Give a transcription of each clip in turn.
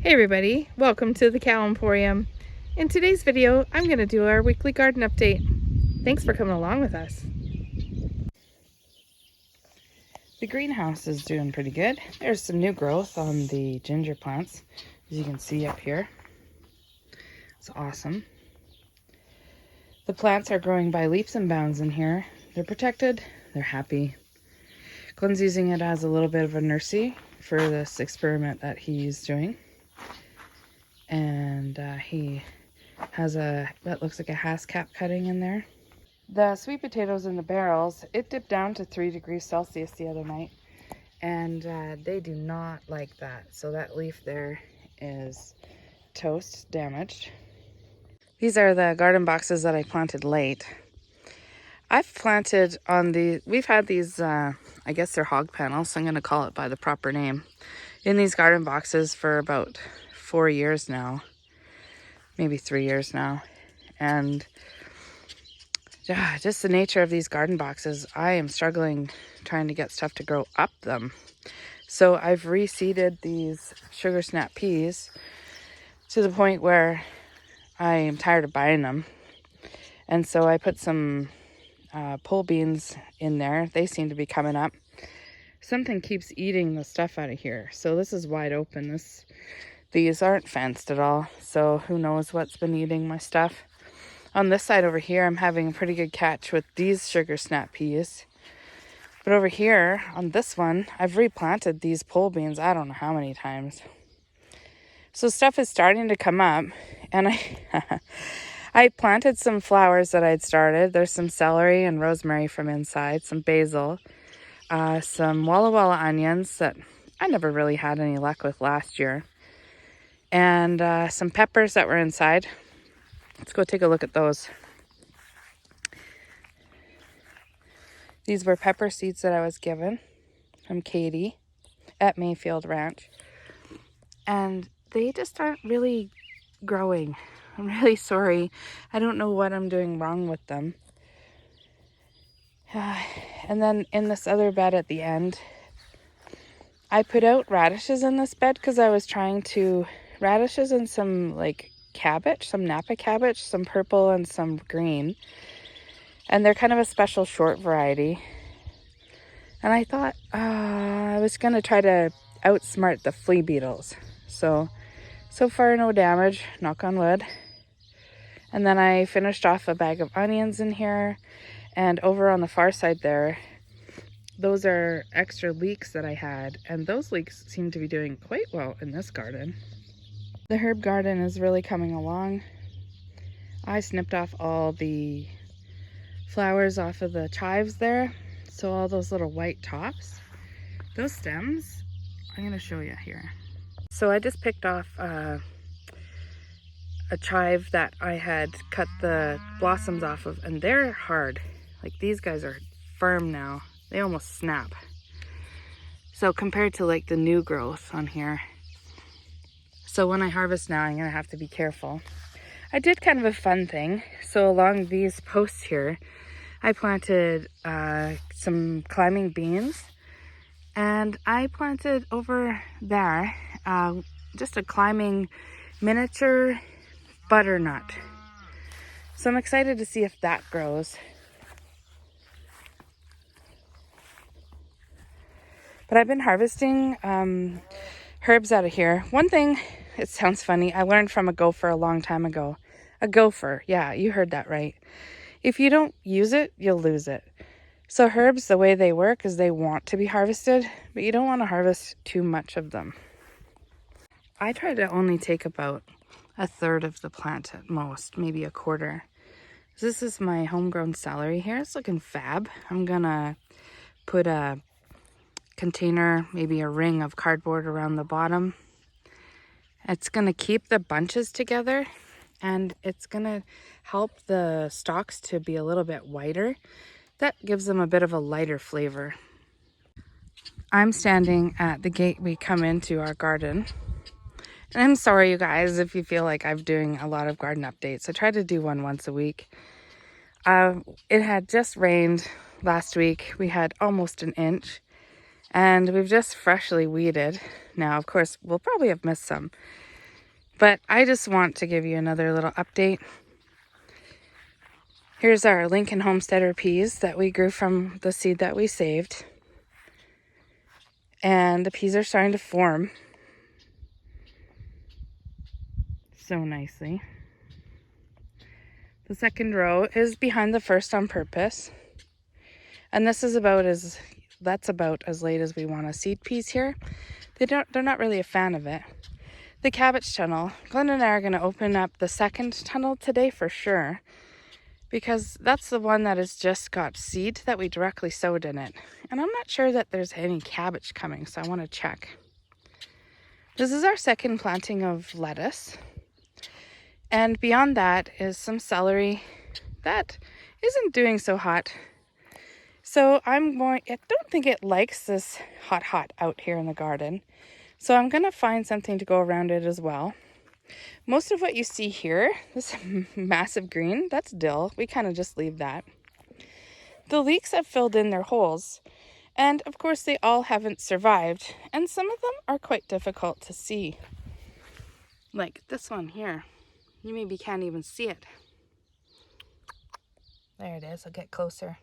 Hey everybody, welcome to the Cow Emporium. In today's video, I'm going to do our weekly garden update. Thanks for coming along with us. The greenhouse is doing pretty good. There's some new growth on the ginger plants, as you can see up here. It's awesome. The plants are growing by leaps and bounds in here. They're protected, they're happy. Glenn's using it as a little bit of a nursery for this experiment that he's doing. And he has that looks like a Haskap cutting in there. The sweet potatoes in the barrels, it dipped down to 3 degrees Celsius the other night, and they do not like that. So that leaf there is toast, damaged. These are the garden boxes that I planted late. I've planted on we've had these, I guess they're hog panels, so I'm going to call it by the proper name, in these garden boxes for about 4 years now, maybe 3 years now. And yeah, just the nature of these garden boxes, I am struggling trying to get stuff to grow up them. So I've reseeded these sugar snap peas to the point where I am tired of buying them. And so I put some pole beans in there. They seem to be coming up. Something keeps eating the stuff out of here. So this is wide open. These aren't fenced at all. So who knows what's been eating my stuff. On this side over here, I'm having a pretty good catch with these sugar snap peas. But over here, on this one, I've replanted these pole beans I don't know how many times. So stuff is starting to come up. And I planted some flowers that I'd started. There's some celery and rosemary from inside, some basil, some Walla Walla onions that I never really had any luck with last year. And some peppers that were inside. Let's go take a look at those. These were pepper seeds that I was given from Katie at Mayfield Ranch. And they just aren't really growing. I'm really sorry. I don't know what I'm doing wrong with them. And then in this other bed at the end, I put out radishes in this bed because I was trying to, radishes and some like cabbage, some Napa cabbage, some purple and some green. And they're kind of a special short variety. And I thought I was going to try to outsmart the flea beetles. So far no damage, knock on wood. And then I finished off a bag of onions in here. And over on the far side there, those are extra leeks that I had. And those leeks seem to be doing quite well in this garden. The herb garden is really coming along. I snipped off all the flowers off of the chives there. So all those little white tops, those stems, I'm going to show you here. So I just picked off a chive that I had cut the blossoms off of, and they're hard. Like these guys are firm now. They almost snap. So compared to like the new growth on here. So when I harvest now, I'm going to have to be careful. I did kind of a fun thing. So along these posts here, I planted some climbing beans. And I planted over there just a climbing miniature butternut. So I'm excited to see if that grows. But I've been harvesting herbs out of here. One thing, it sounds funny, I learned from a gopher a long time ago. A gopher, yeah, you heard that right. If you don't use it, you'll lose it. So herbs, the way they work is they want to be harvested, but you don't want to harvest too much of them. I try to only take about a third of the plant at most, maybe a quarter. This is my homegrown celery here. It's looking fab. I'm gonna put a container, maybe a ring of cardboard around the bottom. It's gonna keep the bunches together, and it's gonna help the stalks to be a little bit whiter. That gives them a bit of a lighter flavor. I'm standing at the gate we come into our garden. And I'm sorry, you guys, if you feel like I'm doing a lot of garden updates. I try to do one once a week. It had just rained last week. We had almost an inch. And we've just freshly weeded. Now, of course, we'll probably have missed some. But I just want to give you another little update. Here's our Lincoln Homesteader peas that we grew from the seed that we saved. And the peas are starting to form so nicely. The second row is behind the first on purpose. And this is that's about as late as we want to seed peas here. They're not really a fan of it. The cabbage tunnel, Glenn and I are going to open up the second tunnel today for sure, because that's the one that has just got seed that we directly sowed in it. And I'm not sure that there's any cabbage coming, so I want to check. This is our second planting of lettuce. And beyond that is some celery that isn't doing so hot. So I don't think it likes this hot out here in the garden. So I'm going to find something to go around it as well. Most of what you see here, this massive green, that's dill. We kind of just leave that. The leeks have filled in their holes. And of course they all haven't survived. And some of them are quite difficult to see. Like this one here. You maybe can't even see it. There it is. I'll get closer.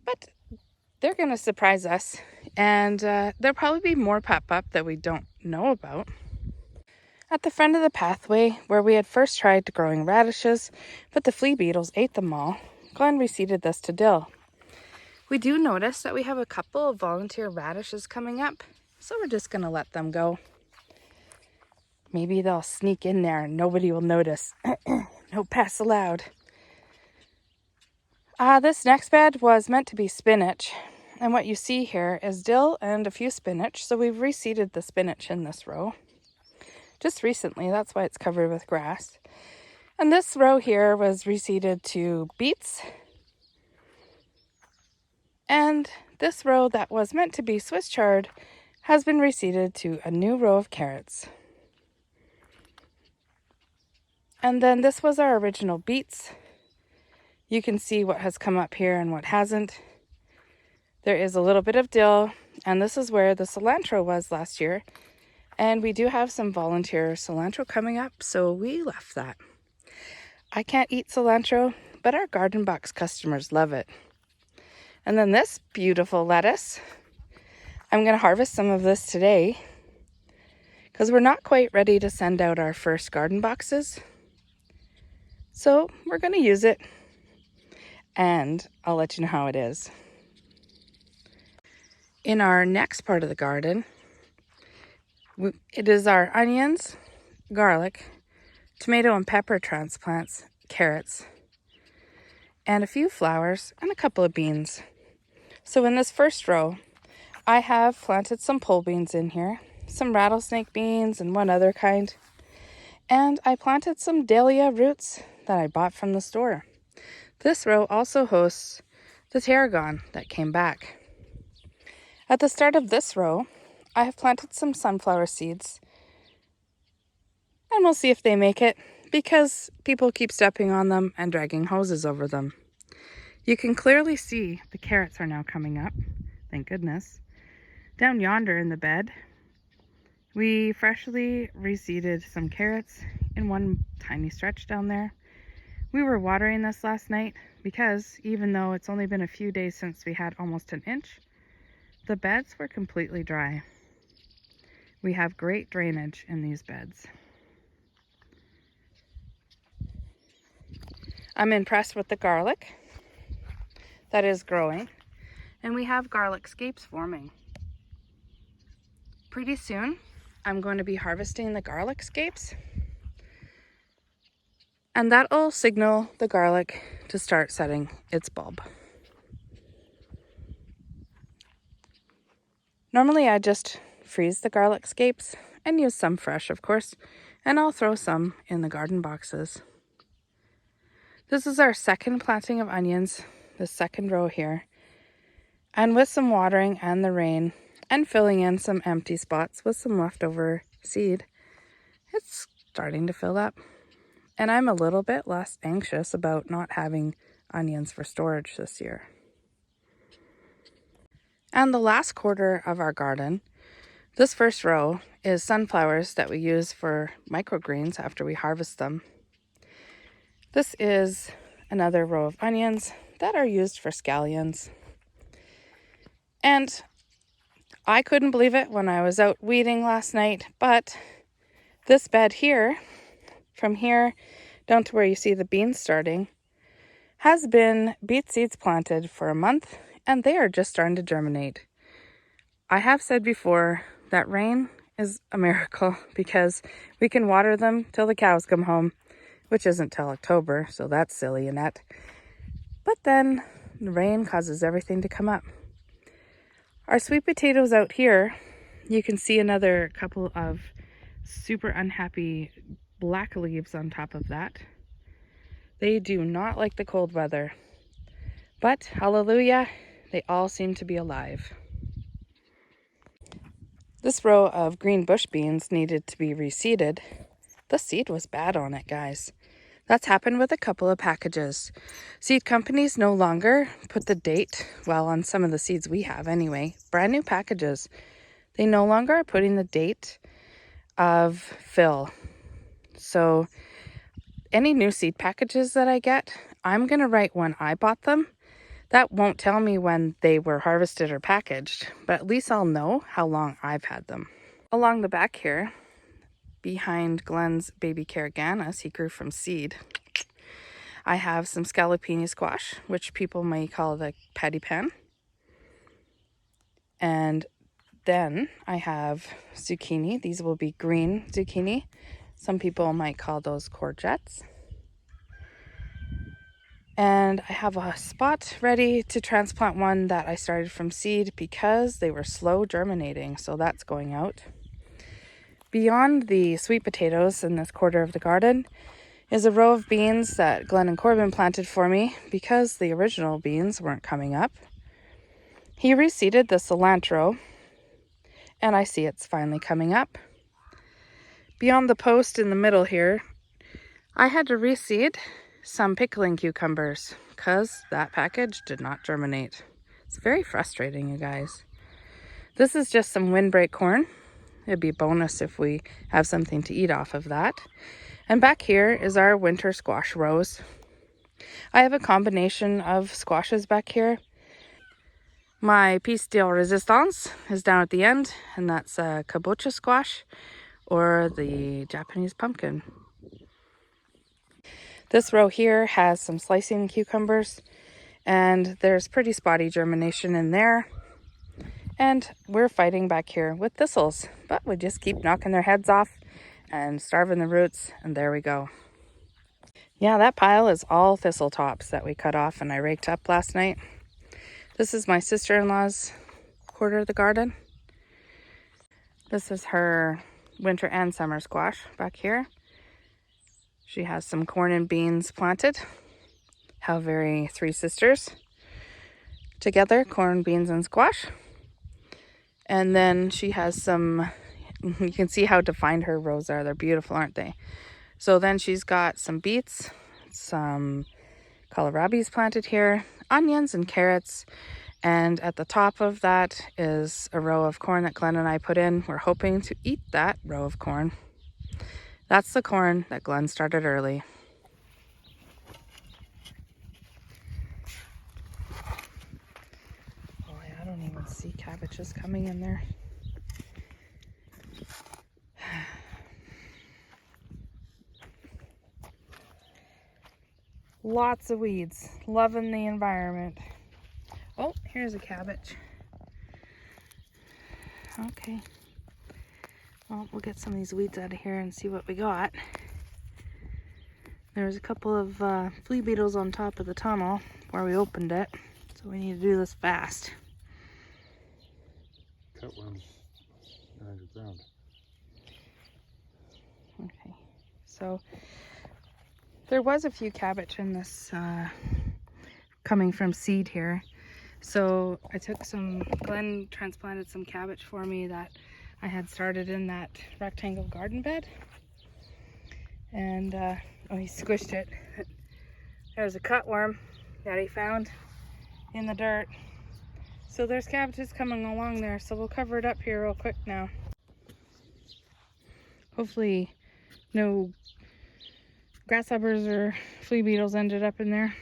But they're going to surprise us. And there'll probably be more pop up that we don't know about. At the front of the pathway, where we had first tried growing radishes, but the flea beetles ate them all, Glenn reseeded this to dill. We do notice that we have a couple of volunteer radishes coming up, so we're just going to let them go. Maybe they'll sneak in there and nobody will notice. No pass allowed. This next bed was meant to be spinach. And what you see here is dill and a few spinach. So we've reseeded the spinach in this row. Just recently, that's why it's covered with grass. And this row here was reseeded to beets. And this row that was meant to be Swiss chard has been reseeded to a new row of carrots. And then this was our original beets. You can see what has come up here and what hasn't. There is a little bit of dill, and this is where the cilantro was last year. And we do have some volunteer cilantro coming up, so we left that. I can't eat cilantro, but our garden box customers love it. And then this beautiful lettuce, I'm going to harvest some of this today because we're not quite ready to send out our first garden boxes. So we're going to use it, and I'll let you know how it is. In our next part of the garden, it is our onions, garlic, tomato and pepper transplants, carrots, and a few flowers and a couple of beans. So in this first row, I have planted some pole beans in here, some rattlesnake beans and one other kind. And I planted some dahlia roots that I bought from the store. This row also hosts the tarragon that came back. At the start of this row, I have planted some sunflower seeds. And we'll see if they make it, because people keep stepping on them and dragging hoses over them. You can clearly see the carrots are now coming up, thank goodness. Down yonder in the bed, we freshly reseeded some carrots in one tiny stretch down there. We were watering this last night because even though it's only been a few days since we had almost an inch, the beds were completely dry. We have great drainage in these beds. I'm impressed with the garlic that is growing, and we have garlic scapes forming. Pretty soon, I'm going to be harvesting the garlic scapes, and that'll signal the garlic to start setting its bulb. Normally I just freeze the garlic scapes and use some fresh, of course, and I'll throw some in the garden boxes. This is our second planting of onions, the second row here. And with some watering and the rain and filling in some empty spots with some leftover seed, it's starting to fill up. And I'm a little bit less anxious about not having onions for storage this year. And the last quarter of our garden, this first row is sunflowers that we use for microgreens after we harvest them. This is another row of onions that are used for scallions. And I couldn't believe it when I was out weeding last night, but this bed here, from here down to where you see the beans starting, has been beet seeds planted for a month, and they are just starting to germinate. I have said before that rain is a miracle because we can water them till the cows come home, which isn't till October, so that's silly, Annette. But then the rain causes everything to come up. Our sweet potatoes out here, you can see another couple of super unhappy black leaves on top of that. They do not like the cold weather, but hallelujah, they all seem to be alive. This row of green bush beans needed to be reseeded. The seed was bad on it, guys. That's happened with a couple of packages. Seed companies no longer put the date, well, on some of the seeds we have anyway, brand new packages. They no longer are putting the date of fill. So any new seed packages that I get, I'm going to write when I bought them. That won't tell me when they were harvested or packaged, but at least I'll know how long I've had them. Along the back here, behind Glenn's baby Caraganas, he grew from seed, I have some scallopini squash, which people may call the patty pan. And then I have zucchini. These will be green zucchini. Some people might call those courgettes. And I have a spot ready to transplant one that I started from seed because they were slow germinating, so that's going out. Beyond the sweet potatoes in this quarter of the garden is a row of beans that Glenn and Corbin planted for me because the original beans weren't coming up. He reseeded the cilantro, and I see it's finally coming up. Beyond the post in the middle here, I had to reseed some pickling cucumbers because that package did not germinate. It's very frustrating, you guys. This is just some windbreak corn. It'd be a bonus if we have something to eat off of that. And back here is our winter squash rows. I have a combination of squashes back here. My piece de resistance is down at the end, and that's a kabocha squash or the Japanese pumpkin. This row here has some slicing cucumbers, and there's pretty spotty germination in there. And we're fighting back here with thistles, but we just keep knocking their heads off and starving the roots, and there we go. Yeah, that pile is all thistle tops that we cut off and I raked up last night. This is my sister-in-law's quarter of the garden. This is her winter and summer squash back here. She has some corn and beans planted. How very three sisters together, corn, beans, and squash. And then she has some, you can see how defined her rows are. They're beautiful, aren't they? So then she's got some beets, some kohlrabies planted here, onions and carrots. And at the top of that is a row of corn that Glenn and I put in. We're hoping to eat that row of corn. That's the corn that Glenn started early. Boy, I don't even see cabbages coming in there. Lots of weeds. Loving the environment. Oh, here's a cabbage. Okay. Well, we'll get some of these weeds out of here and see what we got. There's a couple of flea beetles on top of the tunnel where we opened it, so we need to do this fast. Cutworms underground. Okay, so there was a few cabbage in this coming from seed here. So I took some, Glenn transplanted some cabbage for me that I had started in that rectangle garden bed. And, oh, he squished it. There's a cutworm that he found in the dirt. So there's cabbages coming along there, so we'll cover it up here real quick now. Hopefully no grasshoppers or flea beetles ended up in there.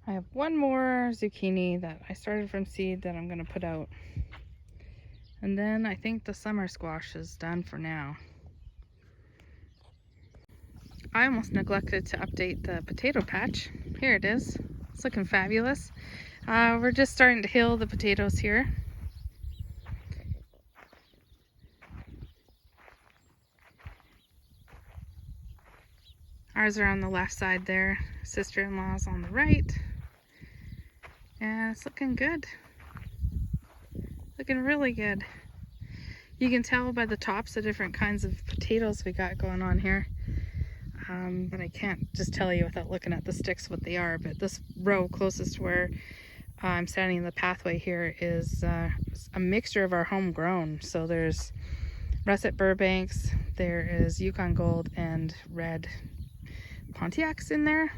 I have one more zucchini that I started from seed that I'm going to put out. And then I think the summer squash is done for now. I almost neglected to update the potato patch. Here it is. It's looking fabulous. We're just starting to hill the potatoes here. Ours are on the left side there. Sister-in-law's on the right. And it's looking good. Looking really good. You can tell by the tops the different kinds of potatoes we got going on here. But I can't just tell you without looking at the sticks what they are. But this row closest to where I'm standing in the pathway here is a mixture of our homegrown. So there's Russet Burbanks, there is Yukon Gold, and Red Pontiacs in there.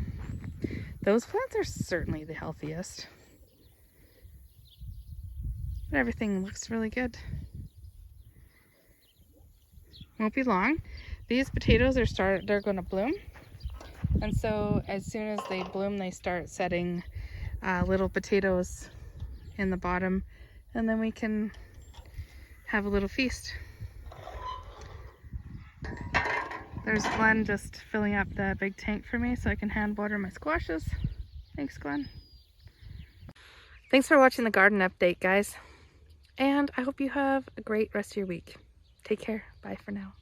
Those plants are certainly the healthiest. But everything looks really good. Won't be long. These potatoes they're going to bloom. And so as soon as they bloom, they start setting little potatoes in the bottom, and then we can have a little feast. There's Glenn just filling up the big tank for me so I can hand water my squashes. Thanks, Glenn. Thanks for watching the garden update, guys. And I hope you have a great rest of your week. Take care. Bye for now.